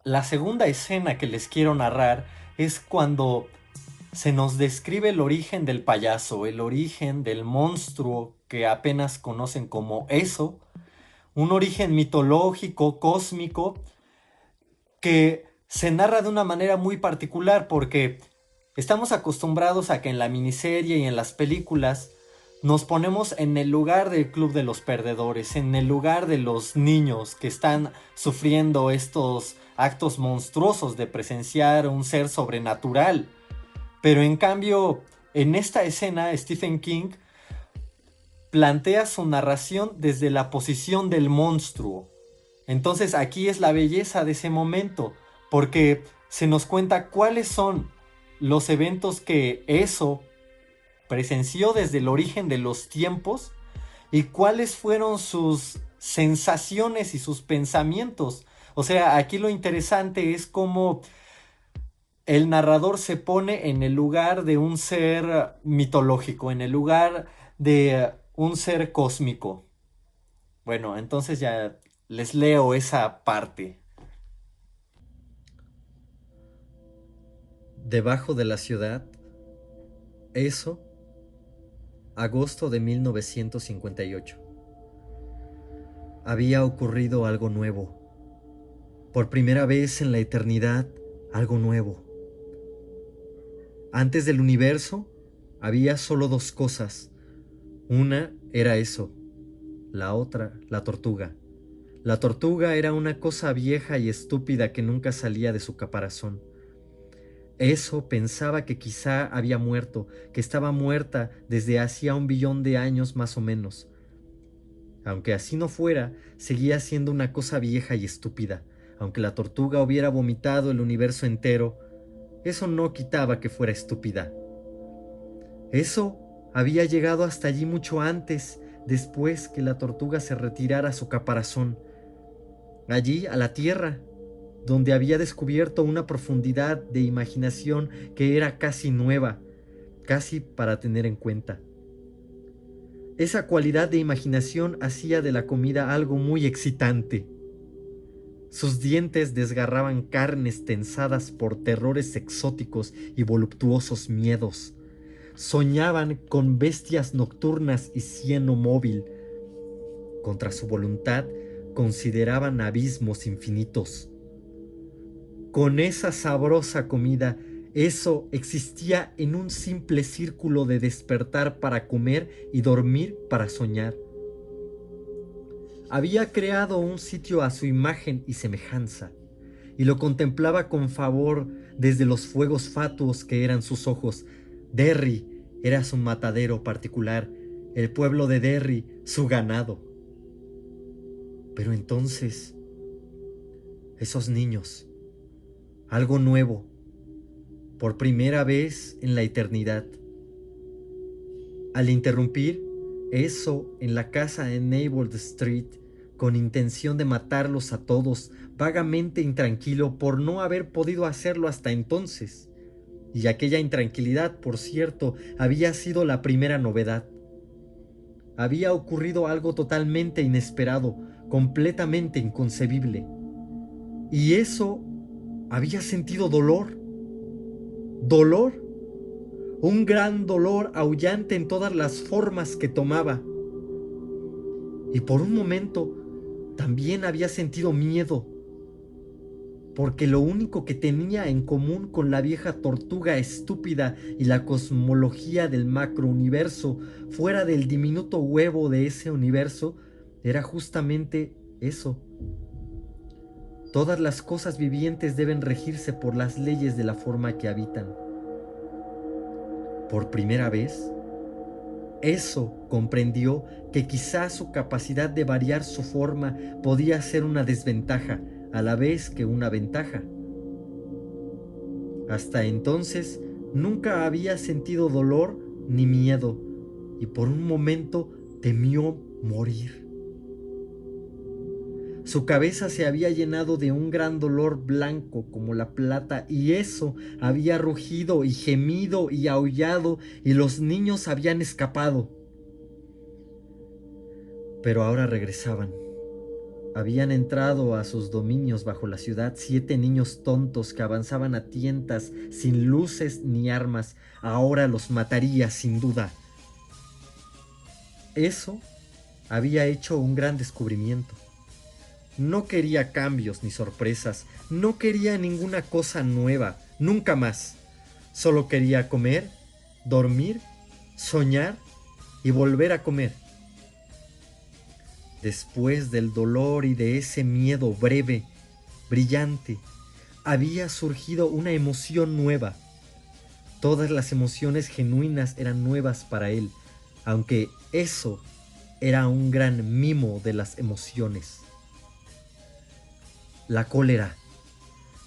la segunda escena que les quiero narrar es cuando se nos describe el origen del payaso, el origen del monstruo que apenas conocen como eso, un origen mitológico, cósmico, que se narra de una manera muy particular porque estamos acostumbrados a que en la miniserie y en las películas nos ponemos en el lugar del club de los perdedores, en el lugar de los niños que están sufriendo estos actos monstruosos de presenciar un ser sobrenatural. Pero en cambio, en esta escena, Stephen King plantea su narración desde la posición del monstruo. Entonces aquí es la belleza de ese momento, porque se nos cuenta cuáles son los eventos que eso presenció desde el origen de los tiempos y cuáles fueron sus sensaciones y sus pensamientos. O sea, aquí lo interesante es cómo el narrador se pone en el lugar de un ser mitológico, en el lugar de un ser cósmico. Bueno, entonces ya les leo esa parte. Debajo de la ciudad, eso, agosto de 1958. Había ocurrido algo nuevo. Por primera vez en la eternidad, algo nuevo. Antes del universo, había solo dos cosas. Una era eso, la otra, la tortuga. La tortuga era una cosa vieja y estúpida que nunca salía de su caparazón. Eso pensaba que quizá había muerto, que estaba muerta desde hacía 1 billón de años más o menos. Aunque así no fuera, seguía siendo una cosa vieja y estúpida. Aunque la tortuga hubiera vomitado el universo entero, eso no quitaba que fuera estúpida. Eso había llegado hasta allí mucho antes, después que la tortuga se retirara a su caparazón. Allí, a la tierra, donde había descubierto una profundidad de imaginación que era casi nueva, casi para tener en cuenta. Esa cualidad de imaginación hacía de la comida algo muy excitante. Sus dientes desgarraban carnes tensadas por terrores exóticos y voluptuosos miedos. Soñaban con bestias nocturnas y cieno móvil. Contra su voluntad, consideraban abismos infinitos. Con esa sabrosa comida, eso existía en un simple círculo de despertar para comer y dormir para soñar. Había creado un sitio a su imagen y semejanza, y lo contemplaba con favor desde los fuegos fatuos que eran sus ojos. Derry era su matadero particular, el pueblo de Derry su ganado. Pero entonces, esos niños, algo nuevo, por primera vez en la eternidad. Al interrumpir eso en la casa en Neighbor Street, con intención de matarlos a todos, vagamente intranquilo por no haber podido hacerlo hasta entonces. Y aquella intranquilidad, por cierto, había sido la primera novedad. Había ocurrido algo totalmente inesperado, completamente inconcebible. Y eso había sentido dolor. Dolor. Un gran dolor aullante en todas las formas que tomaba. Y por un momento también había sentido miedo, porque lo único que tenía en común con la vieja tortuga estúpida y la cosmología del macrouniverso, fuera del diminuto huevo de ese universo, era justamente eso. Todas las cosas vivientes deben regirse por las leyes de la forma que habitan. Por primera vez, eso comprendió que quizás su capacidad de variar su forma podía ser una desventaja, a la vez que una ventaja. Hasta entonces nunca había sentido dolor ni miedo, y por un momento temió morir. Su cabeza se había llenado de un gran dolor blanco como la plata, y eso había rugido y gemido y aullado, y los niños habían escapado. Pero ahora regresaban. Habían entrado a sus dominios bajo la ciudad 7 niños tontos que avanzaban a tientas sin luces ni armas. Ahora los mataría sin duda. Eso había hecho un gran descubrimiento. No quería cambios ni sorpresas, no quería ninguna cosa nueva, nunca más. Solo quería comer, dormir, soñar y volver a comer. Después del dolor y de ese miedo breve, brillante, había surgido una emoción nueva. Todas las emociones genuinas eran nuevas para él, aunque eso era un gran mimo de las emociones. La cólera.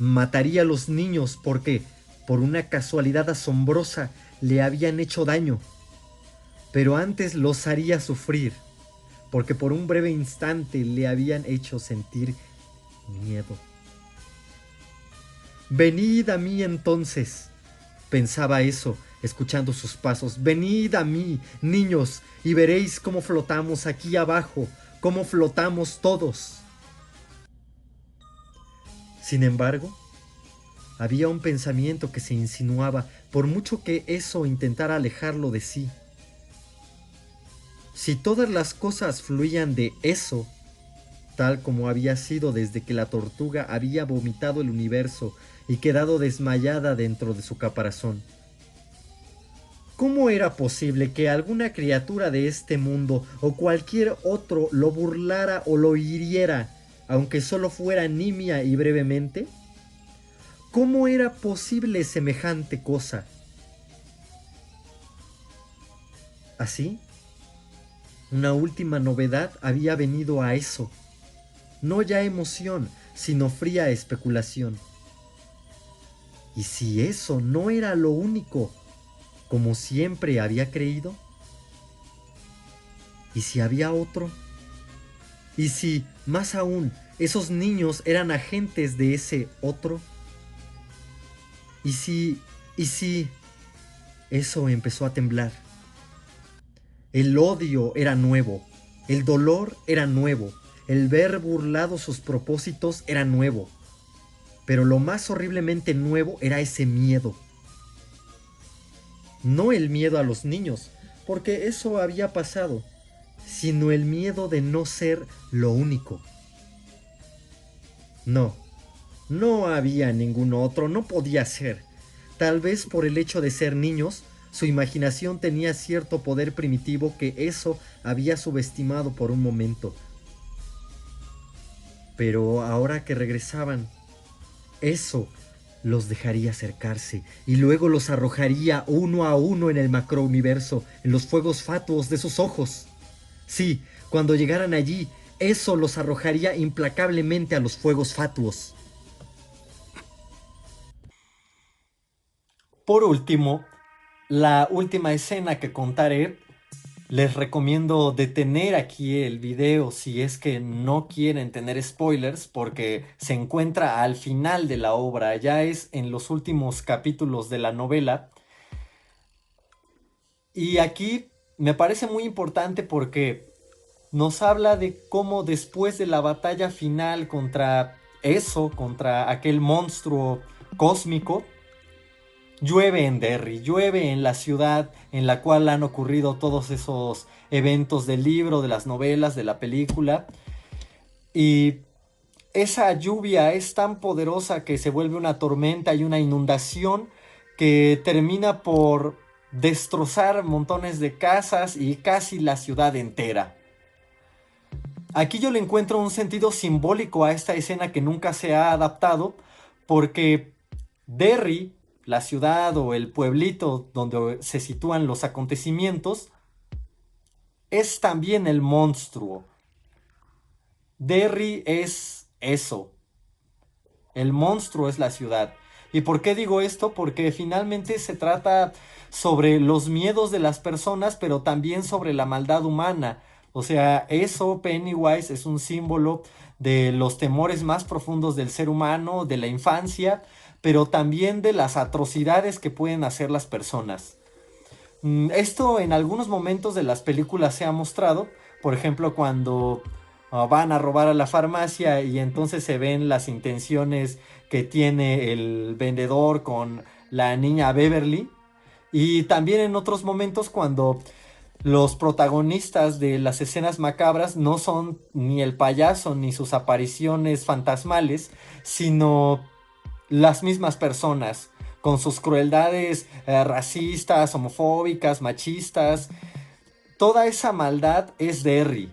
Mataría a los niños porque, por una casualidad asombrosa, le habían hecho daño. Pero antes los haría sufrir, porque por un breve instante le habían hecho sentir miedo. Venid a mí entonces, pensaba eso, escuchando sus pasos. Venid a mí, niños, y veréis cómo flotamos aquí abajo, cómo flotamos todos. Sin embargo, había un pensamiento que se insinuaba, por mucho que eso intentara alejarlo de sí. Si todas las cosas fluían de eso, tal como había sido desde que la tortuga había vomitado el universo y quedado desmayada dentro de su caparazón, ¿cómo era posible que alguna criatura de este mundo o cualquier otro lo burlara o lo hiriera, aunque solo fuera nimia y brevemente? ¿Cómo era posible semejante cosa? Así, una última novedad había venido a eso. No ya emoción, sino fría especulación. ¿Y si eso no era lo único, como siempre había creído? ¿Y si había otro? ¿Y si, más aún, esos niños eran agentes de ese otro? ¿Y si... Eso empezó a temblar. El odio era nuevo, el dolor era nuevo, el ver burlados sus propósitos era nuevo. Pero lo más horriblemente nuevo era ese miedo. No el miedo a los niños, porque eso había pasado, sino el miedo de no ser lo único. No, no había ningún otro, no podía ser. Tal vez por el hecho de ser niños, su imaginación tenía cierto poder primitivo que eso había subestimado por un momento. Pero ahora que regresaban, eso los dejaría acercarse y luego los arrojaría uno a uno en el macrouniverso, en los fuegos fatuos de sus ojos. Sí, cuando llegaran allí, eso los arrojaría implacablemente a los fuegos fatuos. Por último, la última escena que contaré, les recomiendo detener aquí el video si es que no quieren tener spoilers, porque se encuentra al final de la obra, ya es en los últimos capítulos de la novela. Y aquí me parece muy importante porque nos habla de cómo después de la batalla final contra eso, contra aquel monstruo cósmico, llueve en Derry, llueve en la ciudad en la cual han ocurrido todos esos eventos del libro, de las novelas, de la película. Y esa lluvia es tan poderosa que se vuelve una tormenta y una inundación que termina por destrozar montones de casas y casi la ciudad entera. Aquí yo le encuentro un sentido simbólico a esta escena que nunca se ha adaptado, porque Derry, la ciudad o el pueblito donde se sitúan los acontecimientos, es también el monstruo. Derry es eso. El monstruo es la ciudad. ¿Y por qué digo esto? Porque finalmente se trata sobre los miedos de las personas, pero también sobre la maldad humana. O sea, eso, Pennywise, es un símbolo de los temores más profundos del ser humano, de la infancia, pero también de las atrocidades que pueden hacer las personas. Esto en algunos momentos de las películas se ha mostrado, por ejemplo, cuando van a robar a la farmacia y entonces se ven las intenciones que tiene el vendedor con la niña Beverly. Y también en otros momentos cuando los protagonistas de las escenas macabras no son ni el payaso ni sus apariciones fantasmales, sino las mismas personas, con sus crueldades racistas, homofóbicas, machistas. Toda esa maldad es Derry.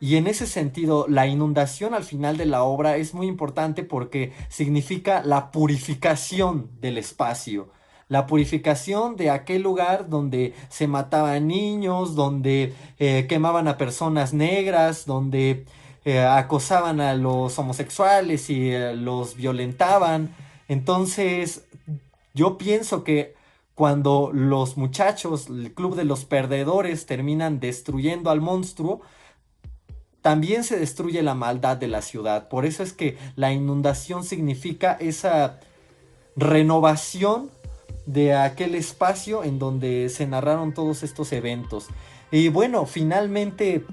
Y en ese sentido, la inundación al final de la obra es muy importante porque significa la purificación del espacio. La purificación de aquel lugar donde se mataban niños, donde quemaban a personas negras, donde acosaban a los homosexuales y los violentaban. Entonces, yo pienso que cuando los muchachos, el club de los perdedores, terminan destruyendo al monstruo, también se destruye la maldad de la ciudad. Por eso es que la inundación significa esa renovación de aquel espacio en donde se narraron todos estos eventos. Y bueno, finalmente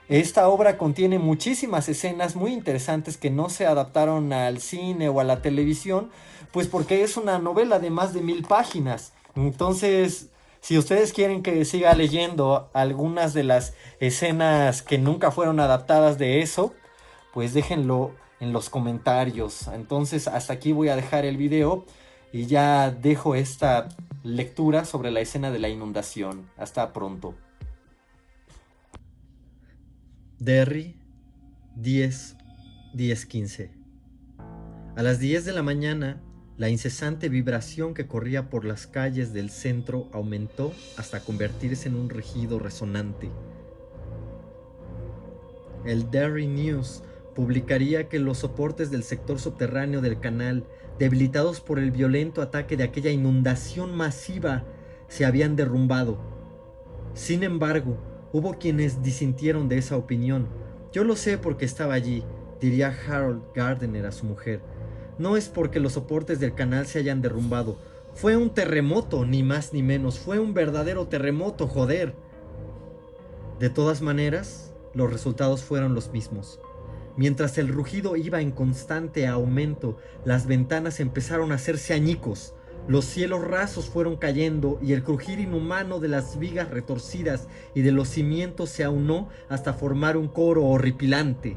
esta obra contiene muchísimas escenas muy interesantes que no se adaptaron al cine o a la televisión, pues porque es una novela de más de 1000 páginas. Entonces, si ustedes quieren que siga leyendo algunas de las escenas que nunca fueron adaptadas de eso, pues déjenlo en los comentarios. Entonces, hasta aquí voy a dejar el video y ya dejo esta lectura sobre la escena de la inundación. Hasta pronto. Derry, 10-10-15. A las 10 de la mañana, la incesante vibración que corría por las calles del centro aumentó hasta convertirse en un rugido resonante. El Derry News publicaría que los soportes del sector subterráneo del canal, debilitados por el violento ataque de aquella inundación masiva, se habían derrumbado. Sin embargo, hubo quienes disintieron de esa opinión. Yo lo sé porque estaba allí, diría Harold Gardner a su mujer. No es porque los soportes del canal se hayan derrumbado. Fue un terremoto, ni más ni menos. Fue un verdadero terremoto, joder. De todas maneras, los resultados fueron los mismos. Mientras el rugido iba en constante aumento, las ventanas empezaron a hacerse añicos. Los cielos rasos fueron cayendo y el crujir inhumano de las vigas retorcidas y de los cimientos se aunó hasta formar un coro horripilante.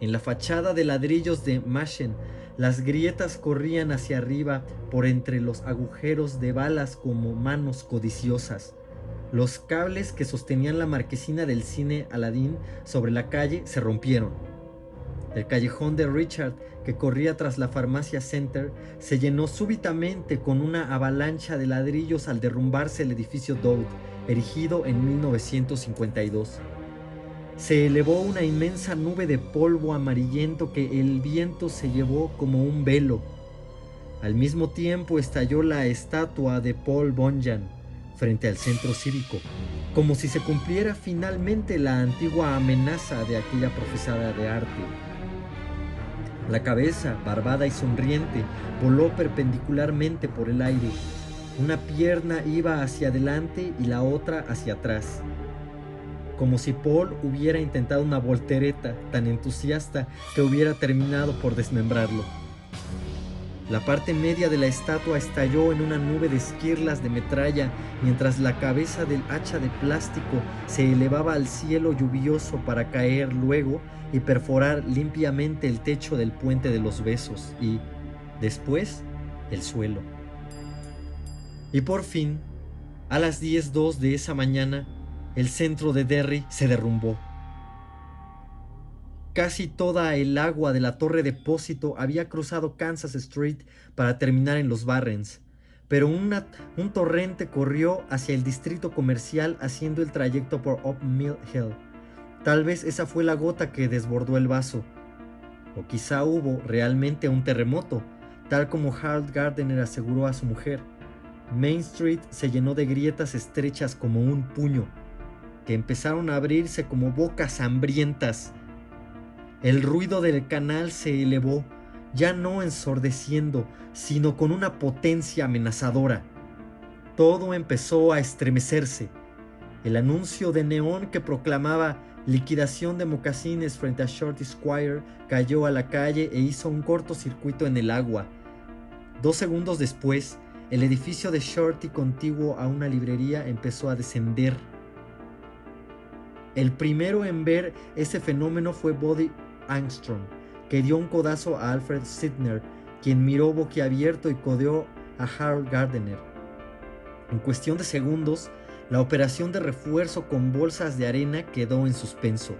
En la fachada de ladrillos de Machen, las grietas corrían hacia arriba por entre los agujeros de balas como manos codiciosas. Los cables que sostenían la marquesina del cine Aladdin sobre la calle se rompieron. El callejón de Richard, que corría tras la farmacia Center, se llenó súbitamente con una avalancha de ladrillos al derrumbarse el edificio Dowd, erigido en 1952. Se elevó una inmensa nube de polvo amarillento que el viento se llevó como un velo. Al mismo tiempo estalló la estatua de Paul Bunyan frente al centro cívico, como si se cumpliera finalmente la antigua amenaza de aquella profesora de arte. La cabeza, barbada y sonriente, voló perpendicularmente por el aire. Una pierna iba hacia adelante y la otra hacia atrás, como si Paul hubiera intentado una voltereta tan entusiasta que hubiera terminado por desmembrarlo. La parte media de la estatua estalló en una nube de esquirlas de metralla, mientras la cabeza del hacha de plástico se elevaba al cielo lluvioso para caer luego y perforar limpiamente el techo del puente de los besos y, después, el suelo. Y por fin, a las 10:02 de esa mañana, el centro de Derry se derrumbó. Casi toda el agua de la torre depósito había cruzado Kansas Street para terminar en los Barrens, pero un torrente corrió hacia el distrito comercial haciendo el trayecto por Up Mill Hill. Tal vez esa fue la gota que desbordó el vaso. O quizá hubo realmente un terremoto, tal como Harold Gardner aseguró a su mujer. Main Street se llenó de grietas estrechas como un puño, que empezaron a abrirse como bocas hambrientas. El ruido del canal se elevó, ya no ensordeciendo, sino con una potencia amenazadora. Todo empezó a estremecerse. El anuncio de neón que proclamaba liquidación de mocasines frente a Shorty Squire cayó a la calle e hizo un cortocircuito en el agua. 2 segundos después, el edificio de Shorty contiguo a una librería empezó a descender. El primero en ver ese fenómeno fue Buddy Armstrong, que dio un codazo a Alfred Sidner, quien miró boquiabierto y codeó a Harold Gardner. En cuestión de segundos, la operación de refuerzo con bolsas de arena quedó en suspenso.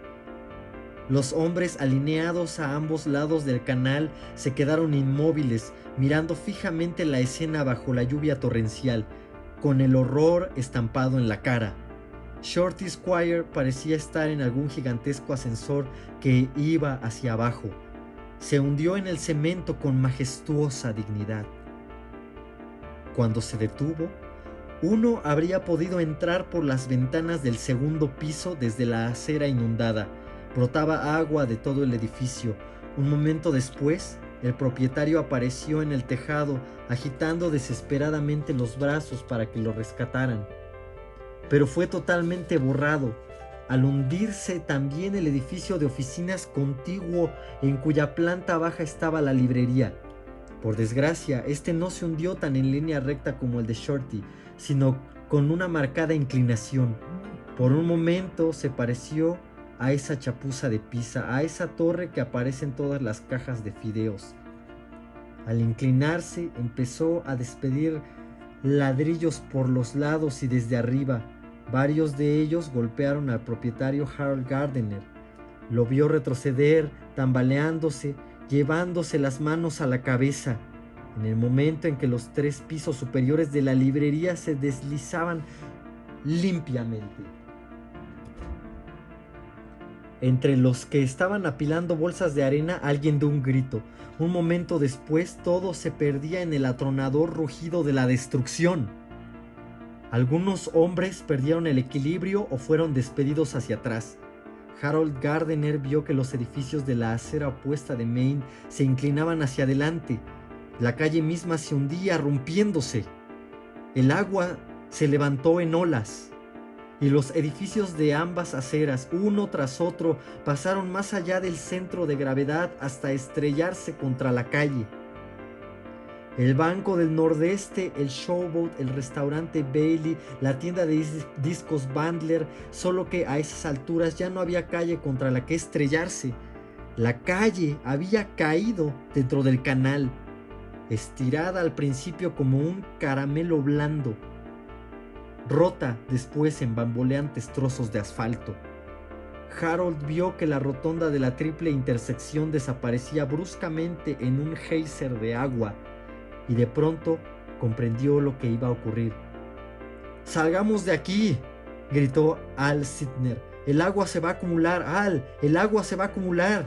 Los hombres alineados a ambos lados del canal se quedaron inmóviles, mirando fijamente la escena bajo la lluvia torrencial, con el horror estampado en la cara. Shorty Squire parecía estar en algún gigantesco ascensor que iba hacia abajo. Se hundió en el cemento con majestuosa dignidad. Cuando se detuvo, uno habría podido entrar por las ventanas del segundo piso desde la acera inundada. Brotaba agua de todo el edificio. Un momento después, el propietario apareció en el tejado, agitando desesperadamente los brazos para que lo rescataran. Pero fue totalmente borrado, al hundirse también el edificio de oficinas contiguo en cuya planta baja estaba la librería. Por desgracia, este no se hundió tan en línea recta como el de Shorty, sino con una marcada inclinación. Por un momento se pareció a esa chapuza de Pisa, a esa torre que aparece en todas las cajas de fideos. Al inclinarse, empezó a despedir ladrillos por los lados y desde arriba. Varios de ellos golpearon al propietario Harold Gardner. Lo vio retroceder, tambaleándose, llevándose las manos a la cabeza. En el momento en que los 3 pisos superiores de la librería se deslizaban limpiamente. Entre los que estaban apilando bolsas de arena, alguien dio un grito. Un momento después, todo se perdía en el atronador rugido de la destrucción. Algunos hombres perdieron el equilibrio o fueron despedidos hacia atrás. Harold Gardner vio que los edificios de la acera opuesta de Main se inclinaban hacia adelante. La calle misma se hundía, rompiéndose. El agua se levantó en olas, y los edificios de ambas aceras, uno tras otro, pasaron más allá del centro de gravedad hasta estrellarse contra la calle. El Banco del Nordeste, el Showboat, el restaurante Bailey, la tienda de discos Bandler, solo que a esas alturas ya no había calle contra la que estrellarse. La calle había caído dentro del canal, estirada al principio como un caramelo blando, rota después en bamboleantes trozos de asfalto. Harold vio que la rotonda de la triple intersección desaparecía bruscamente en un geyser de agua, y de pronto comprendió lo que iba a ocurrir. ¡Salgamos de aquí!, gritó Al Sidner. ¡El agua se va a acumular, Al! ¡El agua se va a acumular!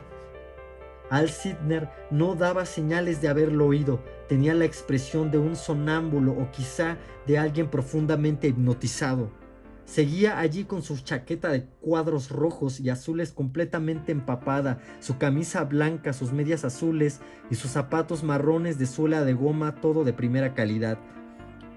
Al Sidner no daba señales de haberlo oído. Tenía la expresión de un sonámbulo o quizá de alguien profundamente hipnotizado. Seguía allí con su chaqueta de cuadros rojos y azules completamente empapada, su camisa blanca, sus medias azules y sus zapatos marrones de suela de goma, todo de primera calidad.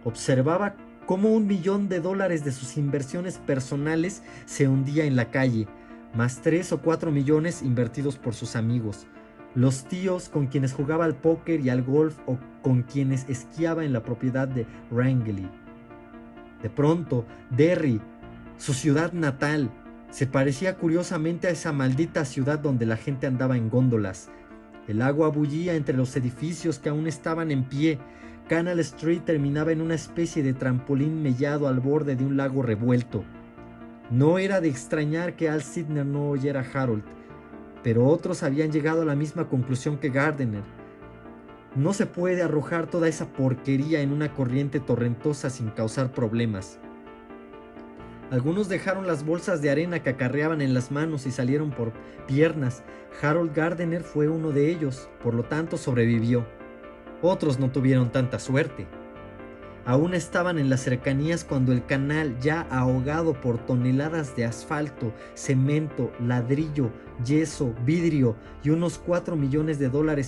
Observaba cómo $1.000.000 de sus inversiones personales se hundía en la calle, más 3 o 4 millones invertidos por sus amigos, los tíos con quienes jugaba al póker y al golf o con quienes esquiaba en la propiedad de Wrangley. De pronto, Derry, su ciudad natal, se parecía curiosamente a esa maldita ciudad donde la gente andaba en góndolas. El agua bullía entre los edificios que aún estaban en pie. Canal Street terminaba en una especie de trampolín mellado al borde de un lago revuelto. No era de extrañar que Al Sidner no oyera a Harold, pero otros habían llegado a la misma conclusión que Gardner. No se puede arrojar toda esa porquería en una corriente torrentosa sin causar problemas. Algunos dejaron las bolsas de arena que acarreaban en las manos y salieron por piernas. Harold Gardner fue uno de ellos, por lo tanto sobrevivió. Otros no tuvieron tanta suerte. Aún estaban en las cercanías cuando el canal, ya ahogado por toneladas de asfalto, cemento, ladrillo, yeso, vidrio y unos $4 millones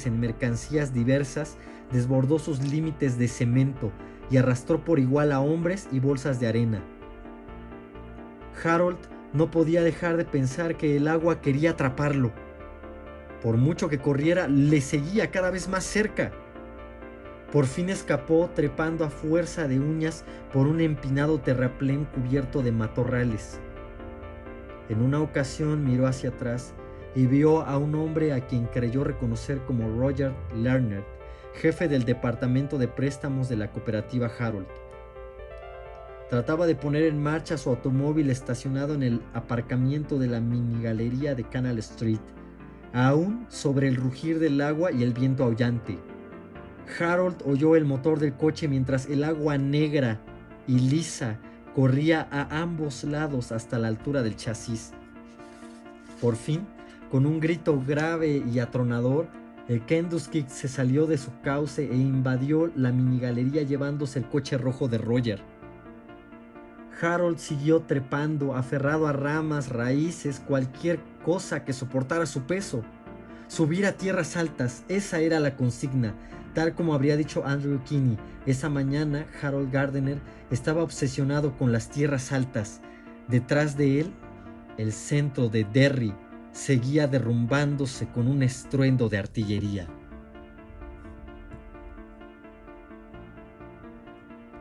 en mercancías diversas, desbordó sus límites de cemento y arrastró por igual a hombres y bolsas de arena. Harold No podía dejar de pensar que el agua quería atraparlo. Por mucho que corriera, le seguía cada vez más cerca. Por fin escapó trepando a fuerza de uñas por un empinado terraplén cubierto de matorrales. En una ocasión miró hacia atrás y vio a un hombre a quien creyó reconocer como Roger Lerner, jefe del departamento de préstamos de la cooperativa Harold. Trataba de poner en marcha su automóvil estacionado en el aparcamiento de la minigalería de Canal Street, aún sobre el rugir del agua y el viento aullante. Harold oyó el motor del coche mientras el agua negra y lisa corría a ambos lados hasta la altura del chasis. Por fin, con un grito grave y atronador, el Kentucky se salió de su cauce e invadió la minigalería llevándose el coche rojo de Roger. Harold siguió trepando, aferrado a ramas, raíces, cualquier cosa que soportara su peso. Subir a tierras altas, esa era la consigna. Tal como habría dicho Andrew Kinney, esa mañana Harold Gardner estaba obsesionado con las tierras altas. Detrás de él, el centro de Derry seguía derrumbándose con un estruendo de artillería.